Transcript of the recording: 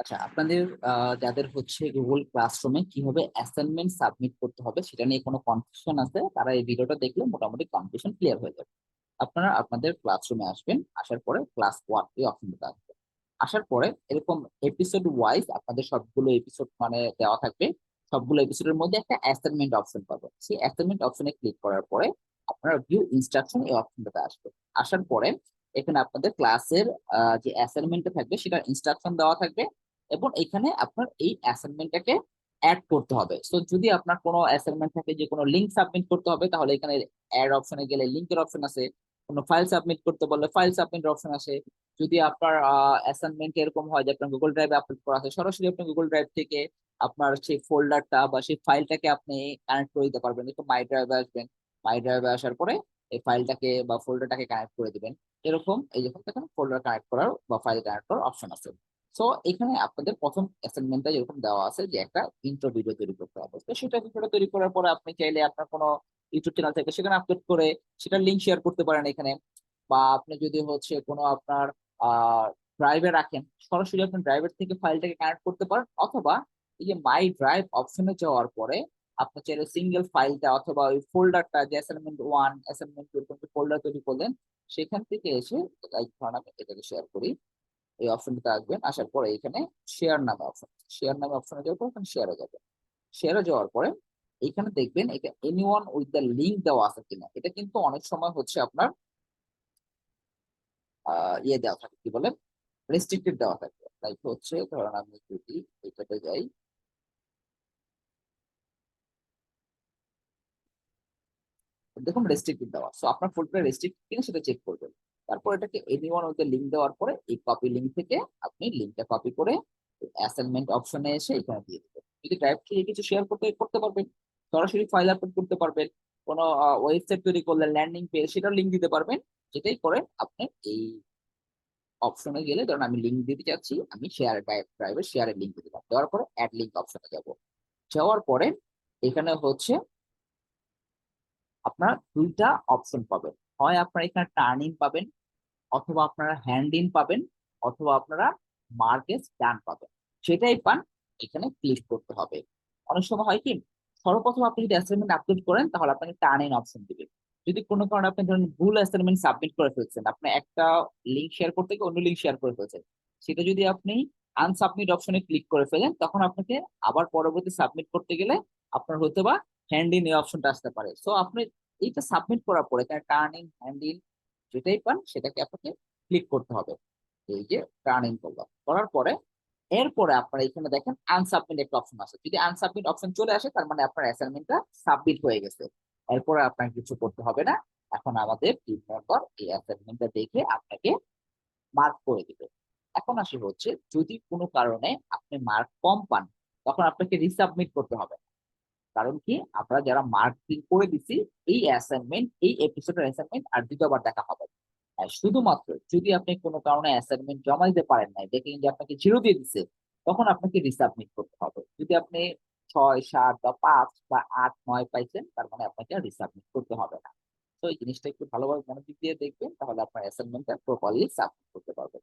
আচ্ছা, আপনাদের যাদের হচ্ছে গুগল ক্লাসরুমে কিভাবে অ্যাসাইনমেন্ট সাবমিট করতে হবে সেটা নিয়ে কোনো কনফিউশন আছে, তারা এই ভিডিওটা দেখলে মোটামুটি কনফিউশন ক্লিয়ার হয়ে যাবে। আপনারা আপনাদের ক্লাসরুমে আসবেন, আসার পরে ক্লাস ওয়ান এই অপশনটা আসবে। আসার পরে এরকম এপিসোড ওয়াইজ আপনাদের সবগুলো এপিসোড মানে দেওয়া থাকবে। সবগুলো এপিসোডের মধ্যে একটা অ্যাসাইনমেন্ট অপশন পাবেন। সেই অ্যাসাইনমেন্ট অপশনে ক্লিক করার পরে আপনারা ভিউ ইনস্ট্রাকশন এই অপশনটাতে আসবে। আসার পরে এখানে আপনাদের ক্লাসের যে অ্যাসাইনমেন্টটা থাকবে সেটার ইনস্ট্রাকশন দেওয়া থাকবে, এবং এখানে আপনার এই অ্যাসাইনমেন্টটাকে অ্যাড করতে হবে। সো যদি আপনার কোনো অ্যাসাইনমেন্ট থাকে যে কোনো লিঙ্ক সাবমিট করতে হবে, তাহলে এখানে অ্যাড অপশনে গেলে লিঙ্কের অপশন আছে। কোনো ফাইল সাবমিট করতে বললে ফাইল সাবমিট অপশন আসে। যদি আপনার অ্যাসাইনমেন্ট এরকম হয় যে আপনার গুগল ড্রাইভে আপলোড করা আছে, সরাসরি আপনি গুগল ড্রাইভ থেকে আপনার সেই ফোল্ডারটা বা সেই ফাইলটাকে আপনি কানেক্ট করে দিতে পারবেন। একটু মাই ড্রাইভে আসবেন, মাই ড্রাইভে আসার পরে এই ফাইলটাকে বা ফোল্ডারটাকে কানেক্ট করে দিবেন। এরকম এই যখন দেখেন ফোল্ডার কানেক্ট করার বা ফাইল কানেক্ট করার অপশন আছে। সো এখানে আপনাদের প্রথম অ্যাসাইনমেন্টটা যেরকম দেওয়া আছে যে একটা ইন্ট্রো ভিডিও তৈরি করতে হবে, তো সেটা ভিডিও তৈরি করার পরে আপনি চাইলে আপনার কোনো ইউটিউব চ্যানেল থেকে সেখানে আপলোড করে সেটা লিঙ্ক শেয়ার করতে পারেন এখানে। বা আপনি যদি হচ্ছে কোনো আপনার আহ ড্রাইভে রাখেন, সরাসরি আপনি ড্রাইভের থেকে ফাইলটাকে কানেক্ট করতে পারেন, অথবা এই যে মাই ড্রাইভ অপশনে যাওয়ার পরে আপনি চাইলে সিঙ্গেল ফাইলটা অথবা ওই ফোল্ডারটা যে অ্যাসাইনমেন্ট ওয়ান অ্যাসাইনমেন্ট টু এরকম ফোল্ডার তৈরি করলেন, সেখান থেকে এসে ধরুন আমি এটাকে শেয়ার করি। এই অপশনটাতে আসবেন, আসার পরে এখানে শেয়ার নামে অপশন, শেয়ার নামে অপশনে যাওয়ার পর এখানে শেয়ারে যাবে। শেয়ারে যাওয়ার পরে এখানে দেখবেন এটা এনিওয়ান উইথ দ্য লিঙ্ক দেওয়া আছে কিনা। এটা কিন্তু অনেক সময় হচ্ছে আপনার ইয়ে দেওয়া থাকে, কি বলে, রেস্ট্রিক্টেড দেওয়া থাকে। লাইক হচ্ছে ধরুন আমি যদি এটাতে যাই, দেখুন রেস্ট্রিক্টেড দেওয়া, সো আপনার ফোল্ডারে রেস্ট্রিক্টেড কিনা সেটা চেক করবেন। তারপর এটাকে এনিওয়ান উইথ দ্য লিঙ্ক দেওয়ার পরে এই কপি লিঙ্ক থেকে আপনি লিঙ্কটা কপি করে অ্যাসাইনমেন্ট অপশনে এসে এখানে দিয়ে দেবেন। যদি ড্রাইভ থেকে কিছু শেয়ার করতে করতে পারবেন, সরাসরি ফাইল আপলোড করতে পারবেন, কোনো ওয়েবসাইট তৈরি করলে ল্যান্ডিং পেজ সেটার লিঙ্ক দিতে পারবেন। যেটাই করেন আপনি এই অপশনে গেলে, ধরুন আমি লিঙ্ক দিতে চাচ্ছি, আমি শেয়ার ড্রাইভের শেয়ারের লিঙ্ক দিলাম, দেওয়ার পরে অ্যাড লিঙ্ক অপশনে যাব। যাওয়ার পরে এখানে হচ্ছে আপনারা দুইটা অপশন পাবেন। হয় আপনারা এখানে টার্ন ইন পাবেন, অথবা আপনারা হ্যান্ড ইন পাবেন, অথবা আপনারা মার্কেস ডান পাবেন। সেটাই পান, এখানে ক্লিক করতে হবে। অনেক সময় হয় কি, সর্বপ্রথম আপনি যদি অ্যাসাইনমেন্ট আপলোড করেন তাহলে আপনাকে টার্ন ইন অপশন দিবে। যদি কোনো কারণে আপনি ধরুন ভুল অ্যাসাইনমেন্ট সাবমিট করে ফেলছেন, আপনি একটা লিঙ্ক শেয়ার করতে গিয়ে অন্য লিঙ্ক শেয়ার করে ফেলছেন, সেটা যদি আপনি আনসাবমিট অপশনে ক্লিক করে ফেলেন, তখন আপনাকে আবার পরবর্তী সাবমিট করতে গেলে আপনার হয়তো বা হ্যান্ড ইন এই অপশনটা আসতে পারে। সো আপনি এইটা সাবমিট করার পরে এখানে টার্ন ইন, হ্যান্ড ইন যেটাই পান সেটাকে আপনাকে ক্লিক করতে হবে। এই যে টার্ন ইন করলাম, করার পরে এরপরে আপনারা এখানে দেখেন আনসাবমিট একটা অপশন আছে। যদি আনসাবমিট অপশন চলে আসে তার মানে আপনার অ্যাসাইনমেন্টটা সাবমিট হয়ে গেছে। এরপরে আপনার কিছু করতে হবে না। এখন আমাদের টিম মেম্বার এই অ্যাসাইনমেন্টটা দেখে আপনাকে মার্ক করে দিবে। এখন আসি হচ্ছে, যদি কোনো কারণে আপনি মার্ক কম পান, তখন আপনাকে রিসাবমিট করতে হবে। কারণ কি, আমরা যারা মার্কিং করে দিছি এই অ্যাসাইনমেন্ট, এই এপিসোডের অ্যাসাইনমেন্ট আর দ্বিতীয়বার দেখা হবে না। আর শুধুমাত্র যদি আপনি কোনো কারণে অ্যাসাইনমেন্ট জমা দিতে পারেন নাই, দেখেন যে আপনাকে জিরো দিয়ে দিচ্ছে, তখন আপনাকে রিসাবমিট করতে হবে। যদি আপনি 6, 7 বা 5 বা 8, 9 পাইছেন, তার মানে আপনাকে রিসাবমিট করতে হবে না। তো এই জিনিসটা একটু ভালোভাবে মনোযোগ দিয়ে দেখবেন, তাহলে আপনার অ্যাসাইনমেন্টটা প্রপারলি সাবমিট করতে পারবেন।